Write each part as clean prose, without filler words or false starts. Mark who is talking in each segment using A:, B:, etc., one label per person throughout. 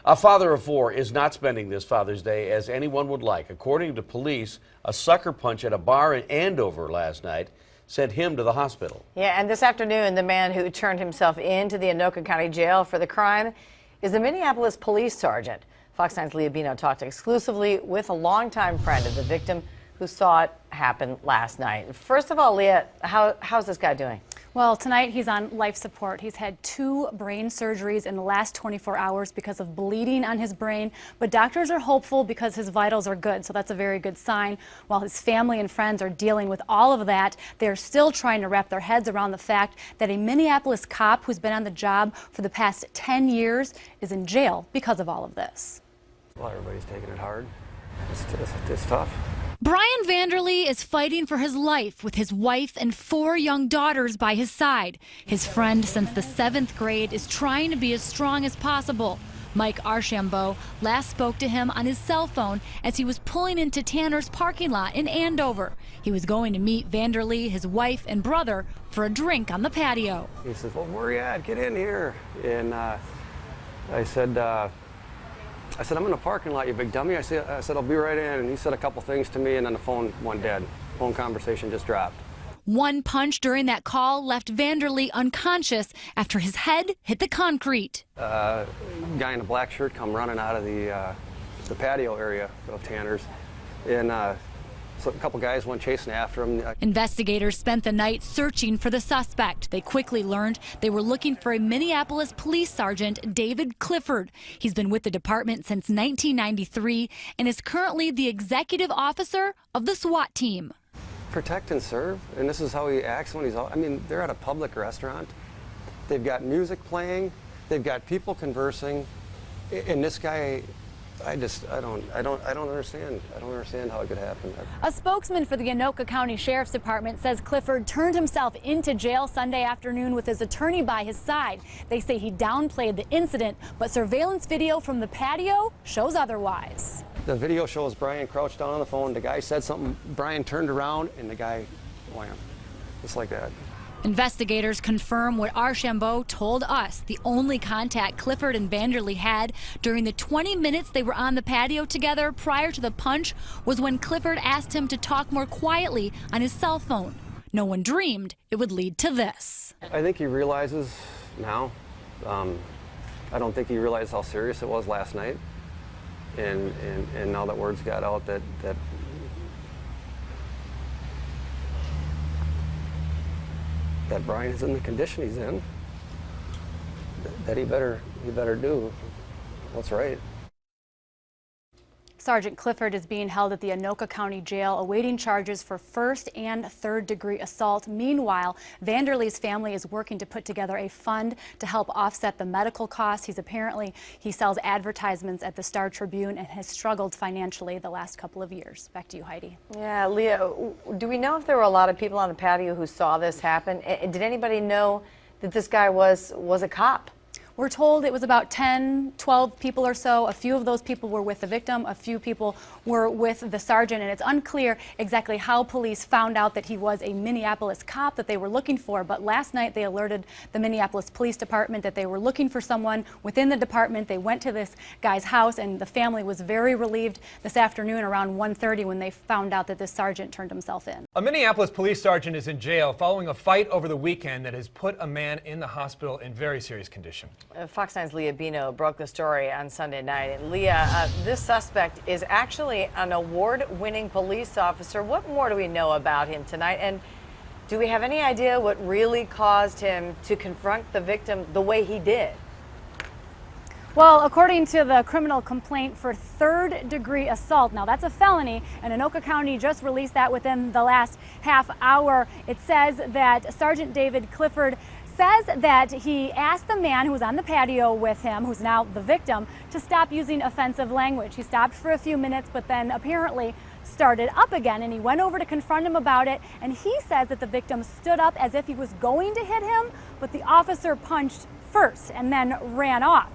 A: A father of four is not spending this Father's Day as anyone would like. According to police, a sucker punch at a bar in Andover last night sent him to the hospital.
B: Yeah, and this afternoon, the man who turned himself into the Anoka County Jail for the crime is the Minneapolis police sergeant. Fox 9's Leah Bino talked exclusively with a longtime friend of the victim who saw it happen last night. First of all, Leah, how's this guy doing?
C: Well, tonight he's on life support. He's had 2 brain surgeries in the last 24 hours because of bleeding on his brain. But doctors are hopeful because his vitals are good, so that's a very good sign. While his family and friends are dealing with all of that, they're still trying to wrap their heads around the fact that a Minneapolis cop who's been on the job for the past 10 years is in jail because of all of this.
D: Well, everybody's taking it hard. It's tough.
E: Brian Vanderlee is fighting for his life with his wife and 4 young daughters by his side. His friend since the 7th grade is trying to be as strong as possible. Mike Archambault last spoke to him on his cell phone as he was pulling into Tanner's parking lot in Andover. He was going to meet Vanderlee, his wife, and brother for a drink on the patio.
D: He says, well, where are you at? Get in here. And I said, I'm in the parking lot, you big dummy. I said, I'll be right in. And he said a couple things to me, and then the phone went dead. Phone conversation just dropped.
E: One punch during that call left Vanderlee unconscious after his head hit the concrete.
D: Guy in a black shirt come running out of the patio area of Tanner's. And so a couple guys went chasing after him.
E: Investigators spent the night searching for the suspect. They quickly learned they were looking for a Minneapolis police sergeant, David Clifford. He's been with the department since 1993 and is currently the executive officer of the SWAT team.
D: Protect and serve, and this is how he acts when he's out. I mean, they're at a public restaurant. They've got music playing. They've got people conversing, and this guy, I don't understand. I don't understand how it could happen.
C: A spokesman for the Anoka County Sheriff's Department says Clifford turned himself into jail Sunday afternoon with his attorney by his side. They say he downplayed the incident, but surveillance video from the patio shows otherwise.
D: The video shows Brian crouched down on the phone. The guy said something. Brian turned around, and the guy, wham, just like that.
E: Investigators confirm what Archambault told us. The only contact Clifford and Vanderlee had during the 20 minutes they were on the patio together prior to the punch was when Clifford asked him to talk more quietly on his cell phone. No one dreamed it would lead to this.
D: I think he realizes now. I don't think he realized how serious it was last night. And now that word's got out that Brian is in the condition he's in, that he better do what's right.
C: Sergeant Clifford is being held at the Anoka County Jail awaiting charges for 1st and 3rd degree assault. Meanwhile, Vanderlee's family is working to put together a fund to help offset the medical costs. He sells advertisements at the Star Tribune and has struggled financially the last couple of years. Back to you, Heidi.
B: Yeah, Leah, do we know if there were a lot of people on the patio who saw this happen? And did anybody know that this guy was a cop?
C: We're told it was about 10, 12 people or so. A few of those people were with the victim. A few people were with the sergeant. And it's unclear exactly how police found out that he was a Minneapolis cop that they were looking for. But last night they alerted the Minneapolis Police Department that they were looking for someone within the department. They went to this guy's house, and the family was very relieved this afternoon around 1:30 when they found out that this sergeant turned himself in.
F: A Minneapolis police sergeant is in jail following a fight over the weekend that has put a man in the hospital in very serious condition.
B: Fox 9's Leah Bino broke the story on Sunday night. And Leah, this suspect is actually an award-winning police officer. What more do we know about him tonight? And do we have any idea what really caused him to confront the victim the way he did?
C: Well, according to the criminal complaint for 3rd degree assault, now that's a felony, and Anoka County just released that within the last half hour. It says that Sergeant David Clifford says that he asked the man who was on the patio with him, who's now the victim, to stop using offensive language. He stopped for a few minutes, but then apparently started up again, and he went over to confront him about it, and he says that the victim stood up as if he was going to hit him, but the officer punched first and then ran off.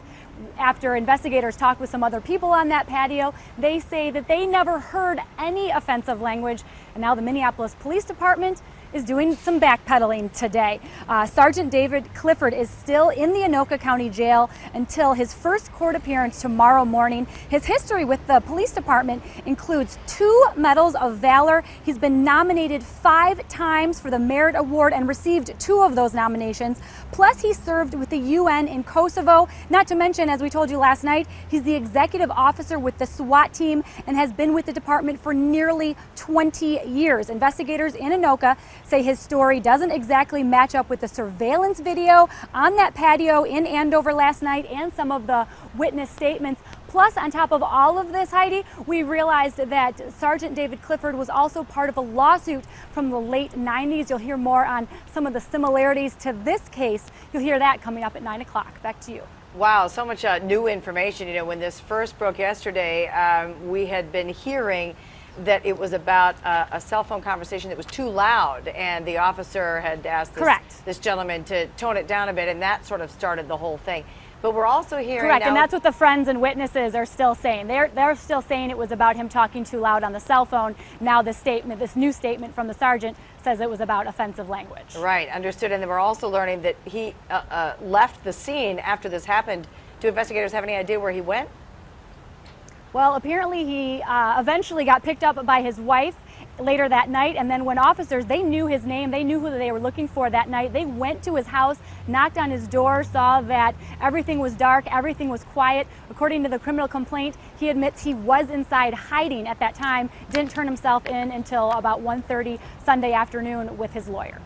C: After investigators talked with some other people on that patio, they say that they never heard any offensive language, and now the Minneapolis Police Department is doing some backpedaling today. Sergeant David Clifford is still in the Anoka County Jail until his first court appearance tomorrow morning. His history with the police department includes 2 Medals of Valor. He's been nominated 5 times for the Merit Award and received 2 of those nominations. Plus, he served with the UN in Kosovo. Not to mention, as we told you last night, he's the executive officer with the SWAT team and has been with the department for nearly 20 years. Investigators in Anoka say his story doesn't exactly match up with the surveillance video on that patio in Andover last night and some of the witness statements. Plus, on top of all of this, Heidi, we realized that Sergeant David Clifford was also part of a lawsuit from the late 90s. You'll hear more on some of the similarities to this case. You'll hear that coming up at 9 o'clock. Back to you.
B: Wow, so much new information. You know, when this first broke yesterday, we had been hearing that it was about a cell phone conversation that was too loud, and the officer had asked this gentleman to tone it down a bit, and that sort of started the whole thing. But we're also hearing
C: Correct,
B: now,
C: and that's what the friends and witnesses are still saying. They're still saying it was about him talking too loud on the cell phone. Now this new statement from the sergeant says it was about offensive language.
B: Right, understood. And then we're also learning that he left the scene after this happened. Do investigators have any idea where he went?
C: Well, apparently he eventually got picked up by his wife later that night, and then when officers, they knew his name, they knew who they were looking for that night. They went to his house, knocked on his door, saw that everything was dark, everything was quiet. According to the criminal complaint, he admits he was inside hiding at that time, didn't turn himself in until about 1:30 Sunday afternoon with his lawyer.